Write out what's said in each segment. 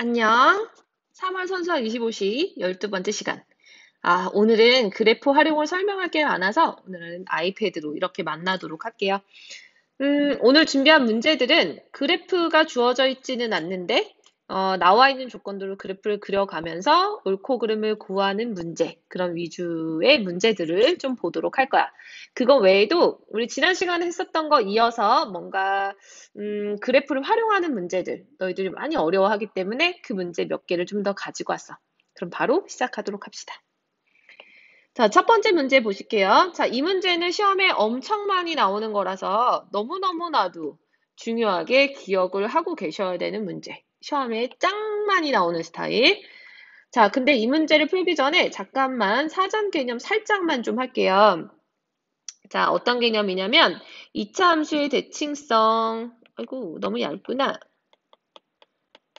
안녕. 3월 선수학 25시 12번째 시간. 오늘은 그래프 활용을 설명할 게 많아서 오늘은 아이패드로 이렇게 만나도록 할게요. 오늘 준비한 문제들은 그래프가 주어져 있지는 않는데, 나와 있는 조건들로 그래프를 그려가면서 옳고 그름을 구하는 문제, 그런 위주의 문제들을 좀 보도록 할 거야. 그거 외에도 우리 지난 시간에 했었던 거 이어서 뭔가, 그래프를 활용하는 문제들, 너희들이 많이 어려워하기 때문에 그 문제 몇 개를 좀 더 가지고 왔어. 그럼 바로 시작하도록 합시다. 자, 첫 번째 문제 보실게요. 자, 이 문제는 시험에 엄청 많이 나오는 거라서 너무너무나도 중요하게 기억을 하고 계셔야 되는 문제. 시험에 짱 많이 나오는 스타일. 자, 근데 이 문제를 풀기 전에 잠깐만 사전 개념 살짝만 좀 할게요. 자, 어떤 개념이냐면 2차 함수의 대칭성. 아이고, 너무 얇구나.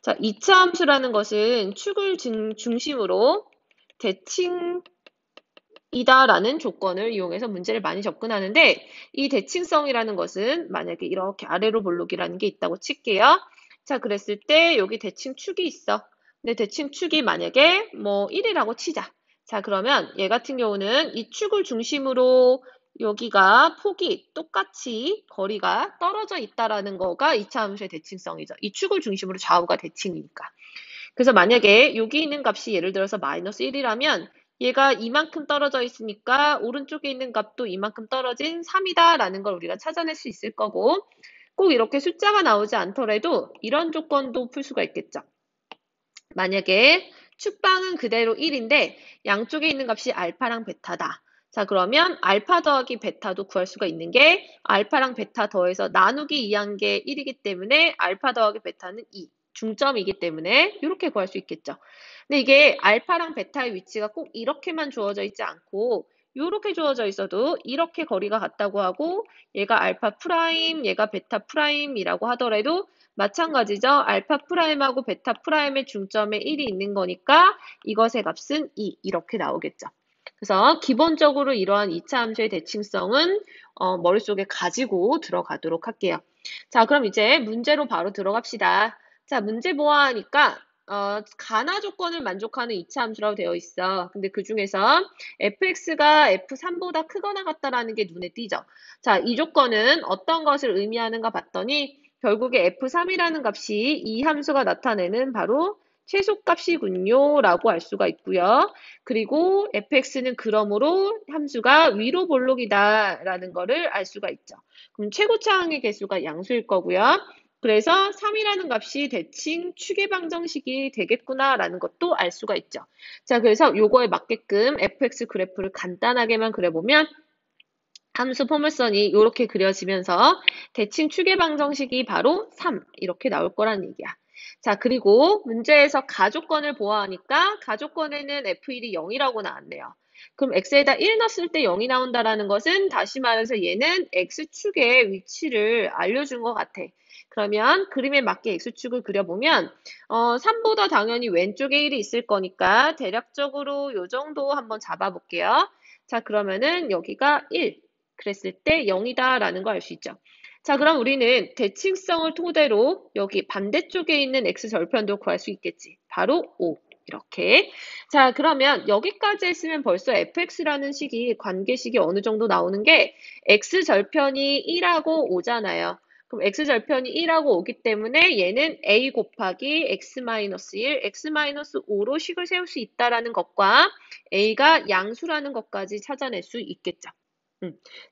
자, 2차 함수라는 것은 축을 중심으로 대칭 이다라는 조건을 이용해서 문제를 많이 접근하는데 이 대칭성이라는 것은 만약에 이렇게 아래로 볼록이라는 게 있다고 칠게요. 자, 그랬을 때 여기 대칭축이 있어. 근데 대칭축이 만약에 뭐 1이라고 치자. 자, 그러면 얘 같은 경우는 이 축을 중심으로 여기가 폭이 똑같이 거리가 떨어져 있다라는 거가 2차 함수의 대칭성이죠. 이 축을 중심으로 좌우가 대칭이니까. 그래서 만약에 여기 있는 값이 예를 들어서 마이너스 1이라면 얘가 이만큼 떨어져 있으니까 오른쪽에 있는 값도 이만큼 떨어진 3이다라는 걸 우리가 찾아낼 수 있을 거고 꼭 이렇게 숫자가 나오지 않더라도 이런 조건도 풀 수가 있겠죠. 만약에 축방은 그대로 1인데 양쪽에 있는 값이 알파랑 베타다. 자, 그러면 알파 더하기 베타도 구할 수가 있는 게 알파랑 베타 더해서 나누기 2한 게 1이기 때문에 알파 더하기 베타는 2. 중점이기 때문에 이렇게 구할 수 있겠죠. 근데 이게 알파랑 베타의 위치가 꼭 이렇게만 주어져 있지 않고 이렇게 주어져 있어도 이렇게 거리가 같다고 하고 얘가 알파 프라임, 얘가 베타 프라임이라고 하더라도 마찬가지죠. 알파 프라임하고 베타 프라임의 중점에 1이 있는 거니까 이것의 값은 2 이렇게 나오겠죠. 그래서 기본적으로 이러한 2차 함수의 대칭성은 머릿속에 가지고 들어가도록 할게요. 자, 그럼 이제 문제로 바로 들어갑시다. 자, 문제 보아하니까 가나 조건을 만족하는 2차 함수라고 되어 있어. 근데 그 중에서 fx가 f3보다 크거나 같다라는 게 눈에 띄죠. 자, 이 조건은 어떤 것을 의미하는가 봤더니 결국에 f3이라는 값이 이 함수가 나타내는 바로 최소값이군요 라고 알 수가 있고요. 그리고 fx는 그러므로 함수가 위로 볼록이다 라는 거를 알 수가 있죠. 그럼 최고차항의 개수가 양수일 거고요. 그래서 3이라는 값이 대칭 추계 방정식이 되겠구나라는 것도 알 수가 있죠. 자, 그래서 요거에 맞게끔 fx 그래프를 간단하게만 그려보면 함수 포물선이 이렇게 그려지면서 대칭 추계 방정식이 바로 3 이렇게 나올 거란 얘기야. 자, 그리고 문제에서 가조건을 보아하니까 가조건에는 f1이 0이라고 나왔네요. 그럼 x에다 1 넣었을 때 0이 나온다라는 것은 다시 말해서 얘는 x축의 위치를 알려준 것 같아. 그러면 그림에 맞게 x축을 그려보면 3보다 당연히 왼쪽에 1이 있을 거니까 대략적으로 요 정도 한번 잡아볼게요. 자, 그러면은 여기가 1. 그랬을 때 0이다라는 거 알 수 있죠. 자, 그럼 우리는 대칭성을 토대로 여기 반대쪽에 있는 x절편도 구할 수 있겠지. 바로 5. 이렇게. 자, 그러면 여기까지 했으면 벌써 fx라는 식이 관계식이 어느 정도 나오는 게 x절편이 1하고 5잖아요. 그럼 x절편이 1하고 5기 때문에 얘는 a 곱하기 x-1, x-5로 식을 세울 수 있다라는 것과 a가 양수라는 것까지 찾아낼 수 있겠죠.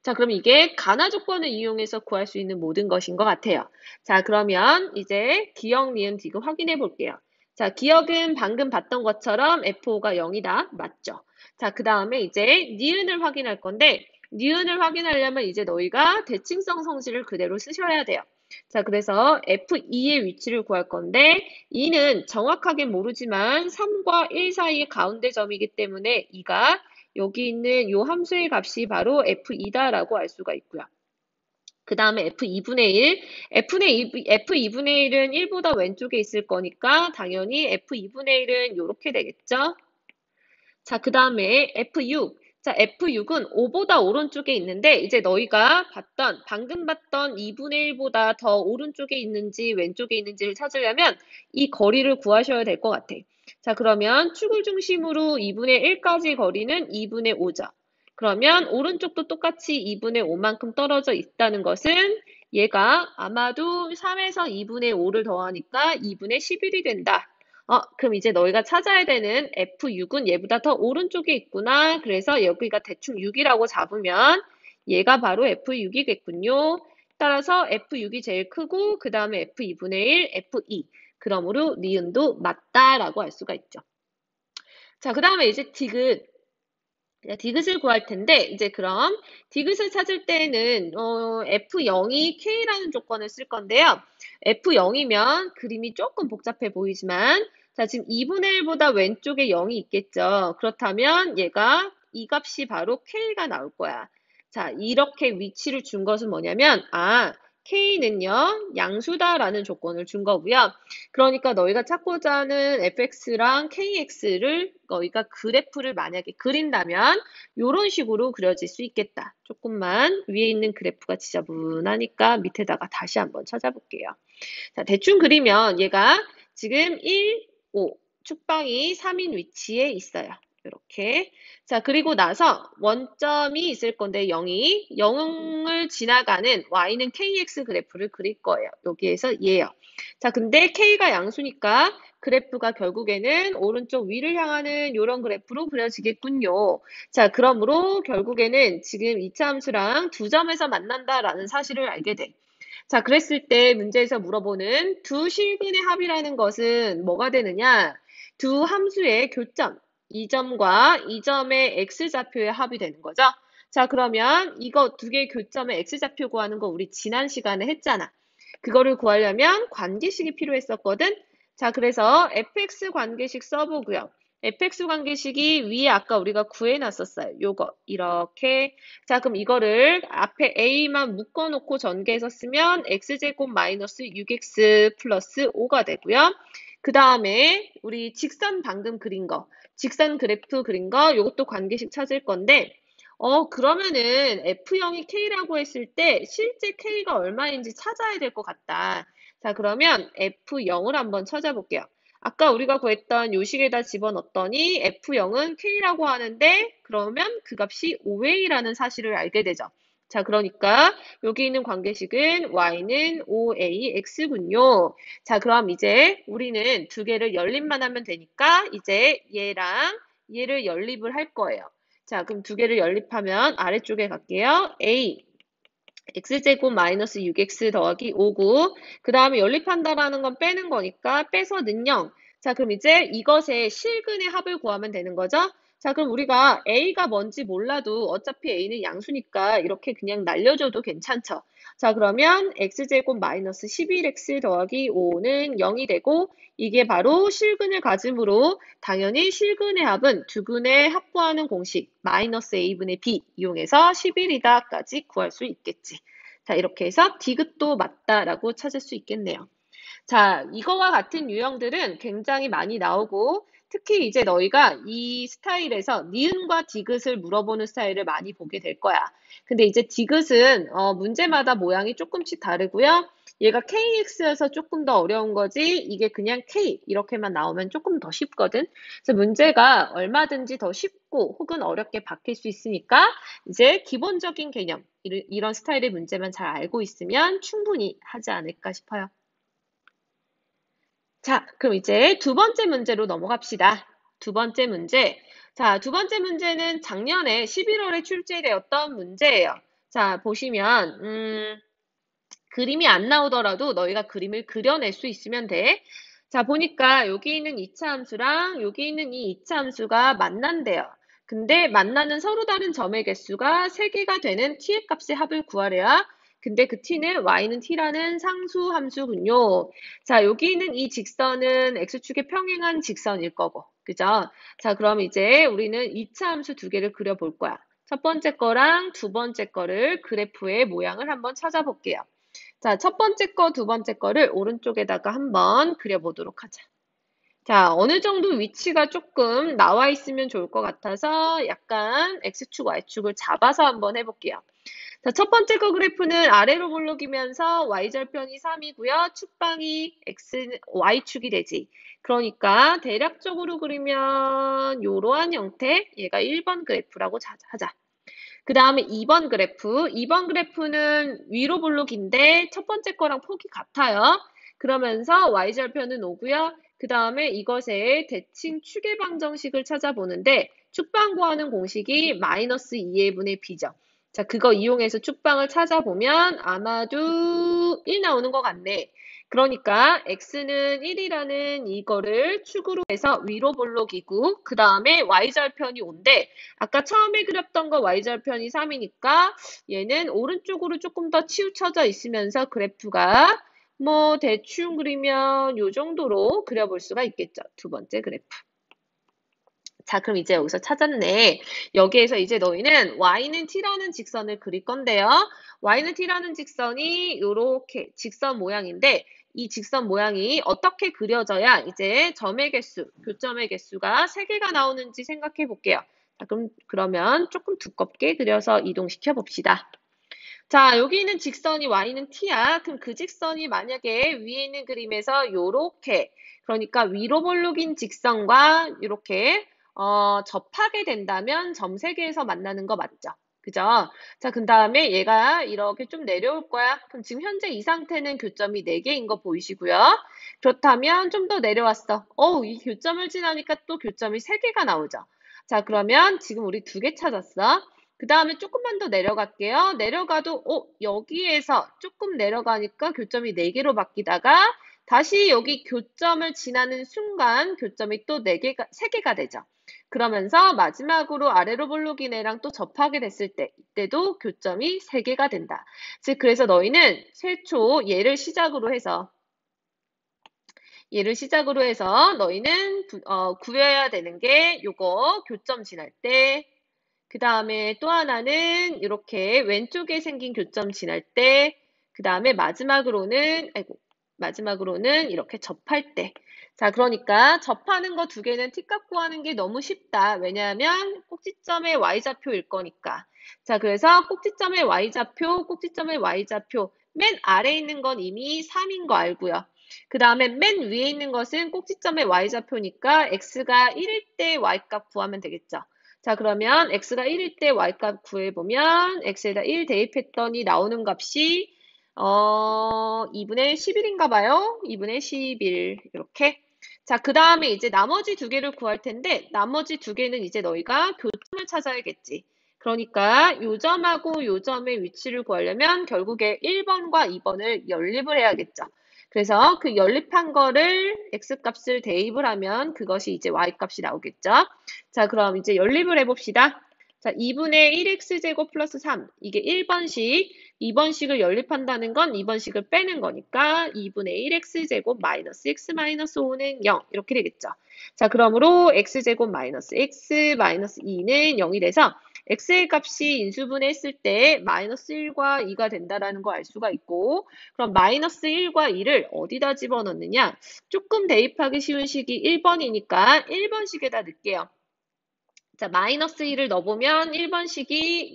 자, 그럼 이게 가나 조건을 이용해서 구할 수 있는 모든 것인 것 같아요. 자, 그러면 이제 기억, 니은, 디귿 확인해 볼게요. 자, 기억은 방금 봤던 것처럼 F5가 0이다. 맞죠? 자, 그 다음에 이제 니은을 확인할 건데 니은을 확인하려면 이제 너희가 대칭성 성질을 그대로 쓰셔야 돼요. 자, 그래서 F2의 위치를 구할 건데 2는 정확하게 모르지만 3과 1 사이의 가운데 점이기 때문에 2가 여기 있는 이 함수의 값이 바로 F2다라고 알 수가 있고요. 그 다음에 F2분의 1, F2분의 1은 1보다 왼쪽에 있을 거니까 당연히 F2분의 1은 이렇게 되겠죠. 자, 그 다음에 F6, 자, F6은 5보다 오른쪽에 있는데 이제 너희가 방금 봤던 2분의 1보다 더 오른쪽에 있는지 왼쪽에 있는지를 찾으려면 이 거리를 구하셔야 될 것 같아. 자, 그러면 축을 중심으로 2분의 1까지 거리는 2분의 5죠. 그러면 오른쪽도 똑같이 2분의 5만큼 떨어져 있다는 것은 얘가 아마도 3에서 2분의 5를 더하니까 2분의 11이 된다. 그럼 이제 너희가 찾아야 되는 F6은 얘보다 더 오른쪽에 있구나. 그래서 여기가 대충 6이라고 잡으면 얘가 바로 F6이겠군요. 따라서 F6이 제일 크고 그 다음에 F2분의 1, F2. 그러므로 니은도 맞다라고 할 수가 있죠. 자, 그 다음에 이제 디귿을 구할 텐데 이제 그럼 디귿을 찾을 때는 F0이 K라는 조건을 쓸 건데요. F0이면 그림이 조금 복잡해 보이지만 자, 지금 2분의 1보다 왼쪽에 0이 있겠죠. 그렇다면 얘가 이 값이 바로 K가 나올 거야. 자, 이렇게 위치를 준 것은 뭐냐면 K는요, 양수다라는 조건을 준 거고요. 그러니까 너희가 찾고자 하는 fx랑 kx를 너희가 그래프를 만약에 그린다면 이런 식으로 그려질 수 있겠다. 조금만 위에 있는 그래프가 지저분하니까 밑에다가 다시 한번 찾아볼게요. 자, 대충 그리면 얘가 지금 1, 5, 축방이 3인 위치에 있어요. 이렇게. 자, 그리고 나서 원점이 있을 건데 0을 지나가는 y는 kx 그래프를 그릴 거예요. 여기에서 얘요. 자, 근데 k가 양수니까 그래프가 결국에는 오른쪽 위를 향하는 이런 그래프로 그려지겠군요. 자, 그러므로 결국에는 지금 이차 함수랑 두 점에서 만난다라는 사실을 알게 돼. 자, 그랬을 때 문제에서 물어보는 두 실근의 합이라는 것은 뭐가 되느냐? 두 함수의 교점, 이 점과 이 점의 x좌표의 합이 되는 거죠. 자, 그러면 이거 두 개의 교점의 x좌표 구하는 거 우리 지난 시간에 했잖아. 그거를 구하려면 관계식이 필요했었거든. 자, 그래서 fx 관계식 써보고요. fx 관계식이 위에 아까 우리가 구해놨었어요. 요거 이렇게. 자, 그럼 이거를 앞에 a만 묶어놓고 전개해서 쓰면 x제곱 마이너스 6x 플러스 5가 되고요. 그 다음에 우리 직선 방금 그린 거, 직선 그래프 그린 거, 요것도 관계식 찾을 건데 그러면은 F0이 K라고 했을 때 실제 K가 얼마인지 찾아야 될 것 같다. 자, 그러면 F0을 한번 찾아볼게요. 아까 우리가 구했던 요식에다 집어넣었더니 F0은 K라고 하는데 그러면 그 값이 5A라는 사실을 알게 되죠. 자, 그러니까 여기 있는 관계식은 y는 5AX군요. 자, 그럼 이제 우리는 두 개를 연립만 하면 되니까 이제 얘랑 얘를 연립을 할 거예요. 자, 그럼 두 개를 연립하면 아래쪽에 갈게요. A x제곱 마이너스 6x 더하기 5고 그 다음에 연립한다라는 건 빼는 거니까 빼서는 0. 자, 그럼 이제 이것의 실근의 합을 구하면 되는 거죠. 자, 그럼 우리가 a가 뭔지 몰라도 어차피 a는 양수니까 이렇게 그냥 날려줘도 괜찮죠. 자, 그러면 x제곱 마이너스 11x 더하기 5는 0이 되고 이게 바로 실근을 가지므로 당연히 실근의 합은 두 근의 합구하는 공식 마이너스 a분의 b 이용해서 11이다까지 구할 수 있겠지. 자, 이렇게 해서 디귿도 맞다라고 찾을 수 있겠네요. 자, 이거와 같은 유형들은 굉장히 많이 나오고 특히 이제 너희가 이 스타일에서 니은과 디귿을 물어보는 스타일을 많이 보게 될 거야. 근데 이제 디귿은 문제마다 모양이 조금씩 다르고요. 얘가 KX여서 조금 더 어려운 거지 이게 그냥 K 이렇게만 나오면 조금 더 쉽거든. 그래서 문제가 얼마든지 더 쉽고 혹은 어렵게 바뀔 수 있으니까 이제 기본적인 개념 이런 스타일의 문제만 잘 알고 있으면 충분히 하지 않을까 싶어요. 자, 그럼 이제 두 번째 문제로 넘어갑시다. 두 번째 문제. 자, 두 번째 문제는 작년에 11월에 출제되었던 문제예요. 자, 보시면 그림이 안 나오더라도 너희가 그림을 그려낼 수 있으면 돼. 자, 보니까 여기 있는 이차 함수랑 여기 있는 이 이차 함수가 만난대요. 근데 만나는 서로 다른 점의 개수가 3개가 되는 t의 값의 합을 구하래야. 근데 그 t는 y는 t라는 상수 함수군요. 자, 여기 있는 이 직선은 x축에 평행한 직선일 거고. 그죠? 자, 그럼 이제 우리는 이차 함수 두 개를 그려볼 거야. 첫 번째 거랑 두 번째 거를 그래프의 모양을 한번 찾아볼게요. 자, 첫 번째 거, 두 번째 거를 오른쪽에다가 한번 그려보도록 하자. 자, 어느 정도 위치가 조금 나와 있으면 좋을 것 같아서 약간 X축, Y축을 잡아서 한번 해볼게요. 자, 첫 번째 거 그래프는 아래로 볼록이면서 Y절편이 3이고요. 축방이 Y축이 되지. 그러니까 대략적으로 그리면 이러한 형태, 얘가 1번 그래프라고 하자. 그 다음에 2번 그래프. 2번 그래프는 위로 볼록인데 첫 번째 거랑 폭이 같아요. 그러면서 Y절편은 오고요. 그 다음에 이것의 대칭 추계방정식을 찾아보는데 축방 구하는 공식이 마이너스 2의 분의 b죠. 자, 그거 이용해서 축방을 찾아보면 아마도 1 나오는 것 같네. 그러니까 x는 1이라는 이거를 축으로 해서 위로 볼록이고 그 다음에 y절편이 온대. 아까 처음에 그렸던 거 y절편이 3이니까 얘는 오른쪽으로 조금 더 치우쳐져 있으면서 그래프가 뭐 대충 그리면 요 정도로 그려볼 수가 있겠죠. 두 번째 그래프. 자, 그럼 이제 여기서 찾았네. 여기에서 이제 너희는 y는 t라는 직선을 그릴 건데요. y는 t라는 직선이 이렇게 직선 모양인데 이 직선 모양이 어떻게 그려져야 이제 점의 개수, 교점의 개수가 3개가 나오는지 생각해 볼게요. 자, 그러면 조금 두껍게 그려서 이동시켜 봅시다. 자, 여기 있는 직선이 y는 t야. 그럼 그 직선이 만약에 위에 있는 그림에서 요렇게, 그러니까 위로 볼록인 직선과 이렇게 접하게 된다면 점 3개에서 만나는 거 맞죠? 그죠? 자, 그 다음에 얘가 이렇게 좀 내려올 거야. 그럼 지금 현재 이 상태는 교점이 4개인 거 보이시고요. 그렇다면 좀 더 내려왔어. 이 교점을 지나니까 또 교점이 3개가 나오죠. 자, 그러면 지금 우리 2개 찾았어. 그 다음에 조금만 더 내려갈게요. 내려가도 여기에서 조금 내려가니까 교점이 4개로 바뀌다가 다시 여기 교점을 지나는 순간 교점이 또 3개가 되죠. 그러면서 마지막으로 아래로 볼록인 애랑 또 접하게 됐을 때 이때도 교점이 3개가 된다. 즉 그래서 너희는 최초 얘를 시작으로 해서 너희는 구해야 되는 게 요거 교점 지날 때 그 다음에 또 하나는 이렇게 왼쪽에 생긴 교점 지날 때, 그 다음에 마지막으로는 이렇게 접할 때. 자, 그러니까 접하는 거 2개는 t값 구하는 게 너무 쉽다. 왜냐하면 꼭지점의 y좌표일 거니까. 자, 그래서 꼭지점의 y좌표, 맨 아래에 있는 건 이미 3인 거 알고요. 그 다음에 맨 위에 있는 것은 꼭지점의 y좌표니까 x가 1일 때 y값 구하면 되겠죠. 자, 그러면 x가 1일 때 y값 구해보면 x에다 1 대입했더니 나오는 값이 2분의 11인가 봐요. 2분의 11 이렇게. 자, 그 다음에 이제 나머지 2개를 구할 텐데 나머지 2개는 이제 너희가 교점을 찾아야겠지. 그러니까 요 점하고 요 점의 위치를 구하려면 결국에 1번과 2번을 연립을 해야겠죠. 그래서 그 연립한 거를 x값을 대입을 하면 그것이 이제 y값이 나오겠죠. 자, 그럼 이제 연립을 해봅시다. 자, 2분의 1x제곱 플러스 3. 이게 1번식. 2번식을 연립한다는 건 2번식을 빼는 거니까 2분의 1x제곱 마이너스 x 마이너스 5는 0. 이렇게 되겠죠. 자, 그러므로 x제곱 마이너스 x 마이너스 2는 0이 돼서 x의 값이 인수분해했을 때 마이너스 1과 2가 된다라는 거 알 수가 있고 그럼 마이너스 1과 2를 어디다 집어넣느냐? 조금 대입하기 쉬운 식이 1번이니까 1번식에다 넣을게요. 자, 마이너스 1을 넣어보면 1번식이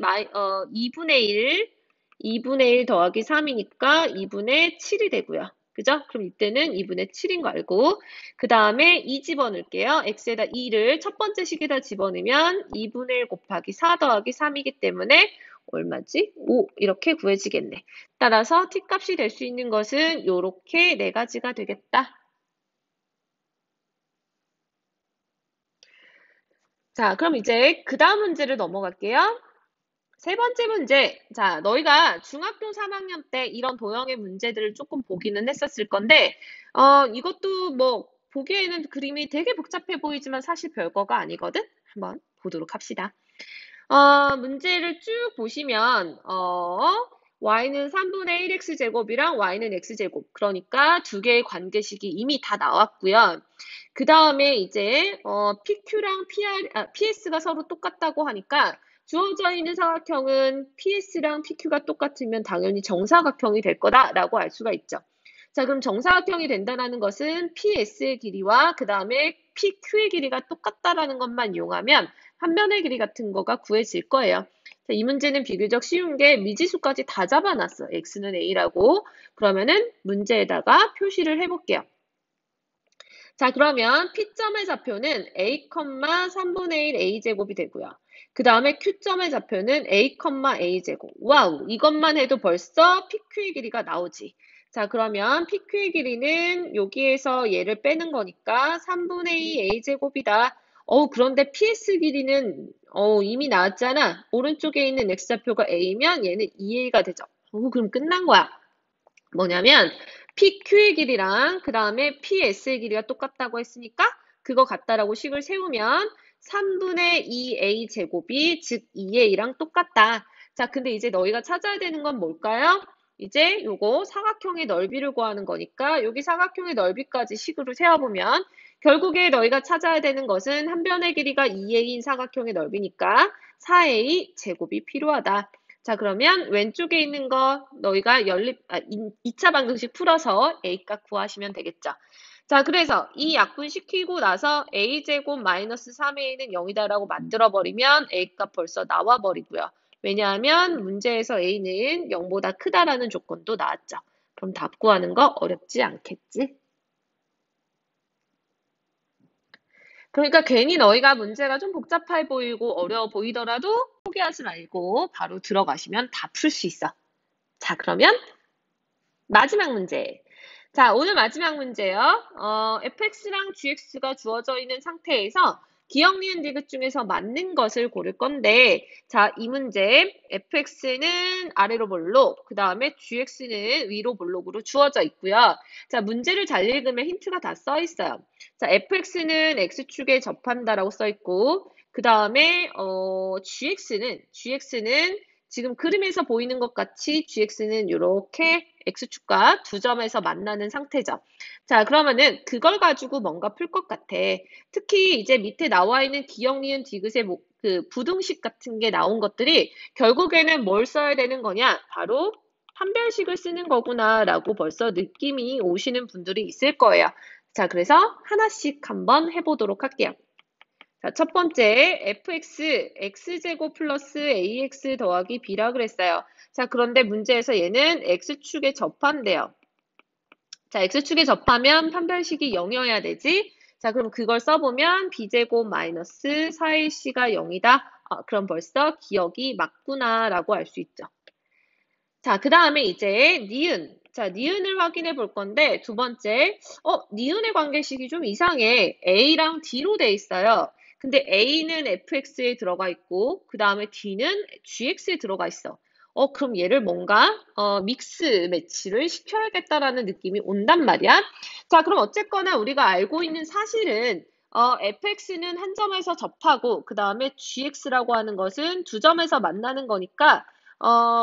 2분의 1 더하기 3이니까 2분의 7이 되고요. 그죠? 그럼 이때는 2분의 7인 거 알고 그 다음에 2 집어넣을게요. x에다 2를 첫 번째 식에다 집어넣으면 2분의 1 곱하기 4 더하기 3이기 때문에 얼마지? 5 이렇게 구해지겠네. 따라서 t값이 될 수 있는 것은 이렇게 4가지가 되겠다. 자, 그럼 이제 그 다음 문제를 넘어갈게요. 세 번째 문제. 자, 너희가 중학교 3학년 때 이런 도형의 문제들을 조금 보기는 했었을 건데, 이것도 뭐, 보기에는 그림이 되게 복잡해 보이지만 사실 별거가 아니거든? 한번 보도록 합시다. 문제를 쭉 보시면, y는 3분의 1x제곱이랑 y는 x제곱. 그러니까 2개의 관계식이 이미 다 나왔고요. 그 다음에 이제, PQ랑 PS가 서로 똑같다고 하니까, 주어져 있는 사각형은 PS랑 PQ가 똑같으면 당연히 정사각형이 될 거다라고 알 수가 있죠. 자, 그럼 정사각형이 된다는 것은 PS의 길이와 그 다음에 PQ의 길이가 똑같다라는 것만 이용하면 한 변의 길이 같은 거가 구해질 거예요. 자, 이 문제는 비교적 쉬운 게 미지수까지 다 잡아놨어. x는 a라고. 그러면은 문제에다가 표시를 해볼게요. 자, 그러면 P점의 좌표는 a, 3분의 1 a제곱이 되고요. 그 다음에 Q점의 좌표는 a, a제곱. 와우, 이것만 해도 벌써 PQ의 길이가 나오지. 자, 그러면 PQ의 길이는 여기에서 얘를 빼는 거니까 3분의 2 a제곱이다. 그런데 PS 길이는 이미 나왔잖아. 오른쪽에 있는 x좌표가 a면 얘는 2a가 되죠. 그럼 끝난 거야. 뭐냐면 PQ의 길이랑 그 다음에 PS의 길이가 똑같다고 했으니까 그거 같다라고 식을 세우면 3분의 2a 제곱이 즉 2a랑 똑같다. 자, 근데 이제 너희가 찾아야 되는 건 뭘까요? 이제 요거 사각형의 넓이를 구하는 거니까 여기 사각형의 넓이까지 식으로 세워보면 결국에 너희가 찾아야 되는 것은 한 변의 길이가 2a인 사각형의 넓이니까 4a 제곱이 필요하다. 자, 그러면 왼쪽에 있는 거 너희가 2차 방정식 풀어서 A값 구하시면 되겠죠. 자, 그래서 이 약분시키고 나서 A제곱 마이너스 3A는 0이다라고 만들어버리면 A값 벌써 나와버리고요. 왜냐하면 문제에서 A는 0보다 크다라는 조건도 나왔죠. 그럼 답 구하는 거 어렵지 않겠지? 그러니까 괜히 너희가 문제가 좀 복잡해 보이고 어려워 보이더라도 포기하지 말고 바로 들어가시면 다 풀 수 있어. 자, 그러면 마지막 문제. 자, 오늘 마지막 문제요. fx랑 gx가 주어져 있는 상태에서 기억, 니은, 디귿 중에서 맞는 것을 고를 건데, 자, 이 문제 fx는 아래로 볼록, 그 다음에 gx는 위로 볼록으로 주어져 있고요. 자, 문제를 잘 읽으면 힌트가 다 써 있어요. 자, fx는 x축에 접한다라고 써 있고, 그 다음에 gx는 지금 그림에서 보이는 것 같이 gx는 이렇게 x축과 두 점에서 만나는 상태죠. 자, 그러면은 그걸 가지고 뭔가 풀 것 같아. 특히 이제 밑에 나와 있는 기억, 니은, 디귿의 그 부등식 같은 게 나온 것들이 결국에는 뭘 써야 되는 거냐? 바로 판별식을 쓰는 거구나라고 벌써 느낌이 오시는 분들이 있을 거예요. 자, 그래서 하나씩 한번 해보도록 할게요. 자, 첫 번째, fx, x제곱 플러스 ax 더하기 b라 그랬어요. 자, 그런데 문제에서 얘는 x축에 접한대요. 자, x축에 접하면 판별식이 0이어야 되지. 자, 그럼 그걸 써보면 b제곱 마이너스 4ac가 0이다. 그럼 벌써 기억이 맞구나 라고 알 수 있죠. 자, 그 다음에 이제 니은. 자, 니은을 확인해 볼 건데 두 번째, 니은의 관계식이 좀 이상해. a랑 d로 돼 있어요. 근데 a는 fx에 들어가 있고 그 다음에 d는 gx에 들어가 있어. 그럼 얘를 뭔가 믹스 매치를 시켜야겠다라는 느낌이 온단 말이야. 자, 그럼 어쨌거나 우리가 알고 있는 사실은 fx는 한 점에서 접하고 그 다음에 gx라고 하는 것은 두 점에서 만나는 거니까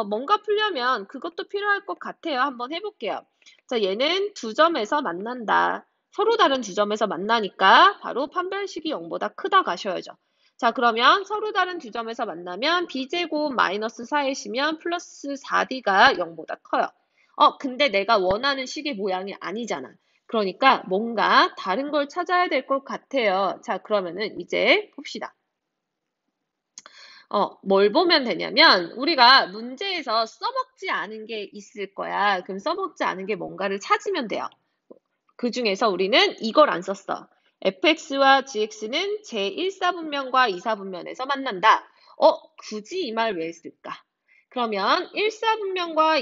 뭔가 풀려면 그것도 필요할 것 같아요. 한번 해볼게요. 자, 얘는 두 점에서 만난다. 서로 다른 두 점에서 만나니까 바로 판별식이 0보다 크다 가셔야죠. 자, 그러면 서로 다른 두 점에서 만나면 b제곱 마이너스 4이시면 플러스 4d가 0보다 커요. 근데 내가 원하는 식의 모양이 아니잖아. 그러니까 뭔가 다른 걸 찾아야 될 것 같아요. 자, 그러면은 이제 봅시다. 뭘 보면 되냐면 우리가 문제에서 써먹지 않은 게 있을 거야. 그럼 써먹지 않은 게 뭔가를 찾으면 돼요. 그 중에서 우리는 이걸 안 썼어. fx와 gx는 제1사분면과 2사분면에서 만난다. 굳이 이 말 왜 쓸까? 그러면 1사분면과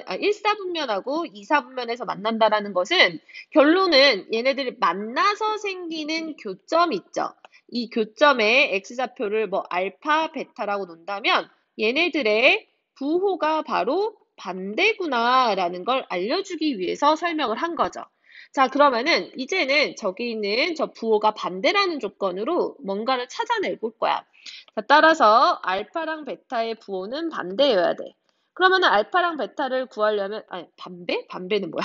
1사분면하고 2사분면에서 만난다라는 것은 결론은 얘네들이 만나서 생기는 교점 있죠. 이 교점의 x좌표를 뭐 알파, 베타라고 놓는다면 얘네들의 부호가 바로 반대구나라는 걸 알려주기 위해서 설명을 한 거죠. 자, 그러면은 이제는 저기 있는 저 부호가 반대라는 조건으로 뭔가를 찾아내 볼 거야. 자, 따라서 알파랑 베타의 부호는 반대여야 돼. 그러면은 알파랑 베타를 구하려면 반대? 반대는 뭐야?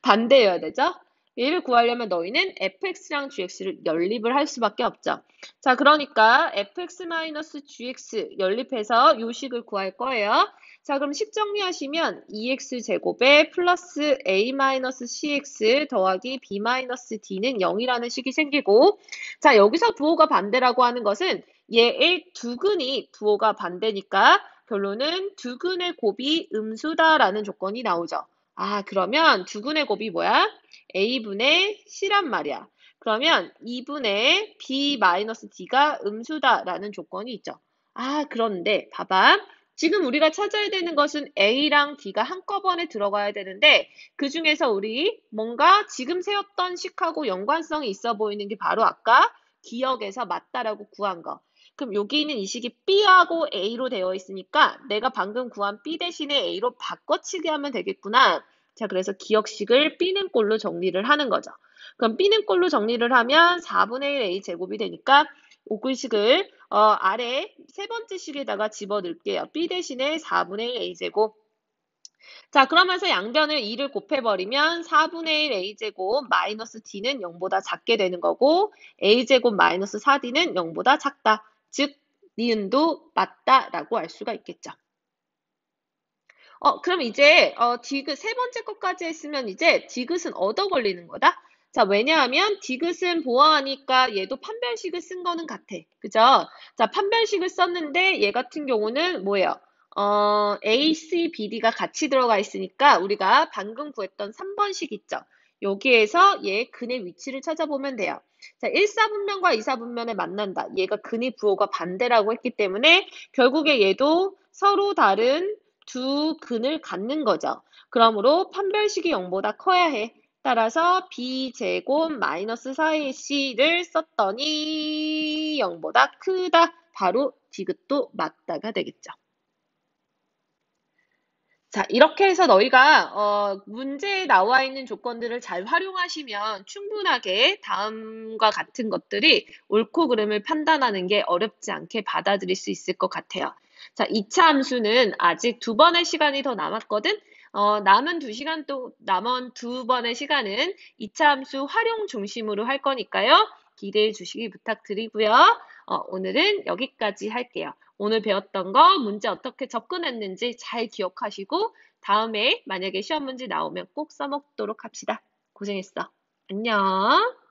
반대여야 되죠? 얘를 구하려면 너희는 fx랑 gx를 연립을 할 수밖에 없죠. 자, 그러니까 fx-gx 연립해서 요 식을 구할 거예요. 자, 그럼 식 정리하시면 2x제곱에 플러스 a-cx 더하기 b-d는 0이라는 식이 생기고, 자, 여기서 부호가 반대라고 하는 것은 얘의 두근이 부호가 반대니까 결론은 두근의 곱이 음수다라는 조건이 나오죠. 아, 그러면 두근의 곱이 뭐야? a분의 c란 말이야. 그러면 2분의 b-d가 음수다라는 조건이 있죠. 아, 그런데 봐봐. 지금 우리가 찾아야 되는 것은 A랑 D가 한꺼번에 들어가야 되는데 그 중에서 우리 뭔가 지금 세웠던 식하고 연관성이 있어 보이는 게 바로 아까 기억에서 맞다라고 구한 거. 그럼 여기 있는 이 식이 B하고 A로 되어 있으니까 내가 방금 구한 B 대신에 A로 바꿔치기 하면 되겠구나. 자, 그래서 기억식을 B는 꼴로 정리를 하는 거죠. 그럼 B는 꼴로 정리를 하면 4분의 1 A 제곱이 되니까 오글식을 아래 세 번째 식에다가 집어넣을게요. B 대신에 4분의 1 A제곱. 자, 그러면서 양변을 2를 곱해버리면 4분의 1 A제곱 마이너스 D는 0보다 작게 되는 거고 A제곱 마이너스 4D는 0보다 작다. 즉, 니은도 맞다라고 알 수가 있겠죠. 그럼 이제 디귿 세 번째 것까지 했으면 이제 디귿은 얻어 걸리는 거다. 자, 왜냐하면 디귿은 보아하니까 얘도 판별식을 쓴 거는 같아. 그죠? 자, 판별식을 썼는데 얘 같은 경우는 뭐예요? A, C, B, D가 같이 들어가 있으니까 우리가 방금 구했던 3번식 있죠? 여기에서 얘 근의 위치를 찾아보면 돼요. 자, 1사분면과 2사분면에 만난다. 얘가 근의 부호가 반대라고 했기 때문에 결국에 얘도 서로 다른 두 근을 갖는 거죠. 그러므로 판별식이 0보다 커야 해. 따라서 b제곱 마이너스 4ac를 썼더니 0보다 크다. 바로 디귿도 맞다가 되겠죠. 자, 이렇게 해서 너희가 문제에 나와 있는 조건들을 잘 활용하시면 충분하게 다음과 같은 것들이 옳고 그름을 판단하는 게 어렵지 않게 받아들일 수 있을 것 같아요. 자, 2차 함수는 아직 2번의 시간이 더 남았거든. 남은 2번의 시간은 2차 함수 활용 중심으로 할 거니까요. 기대해 주시기 부탁드리고요. 오늘은 여기까지 할게요. 오늘 배웠던 거 문제 어떻게 접근했는지 잘 기억하시고 다음에 만약에 시험 문제 나오면 꼭 써먹도록 합시다. 고생했어. 안녕.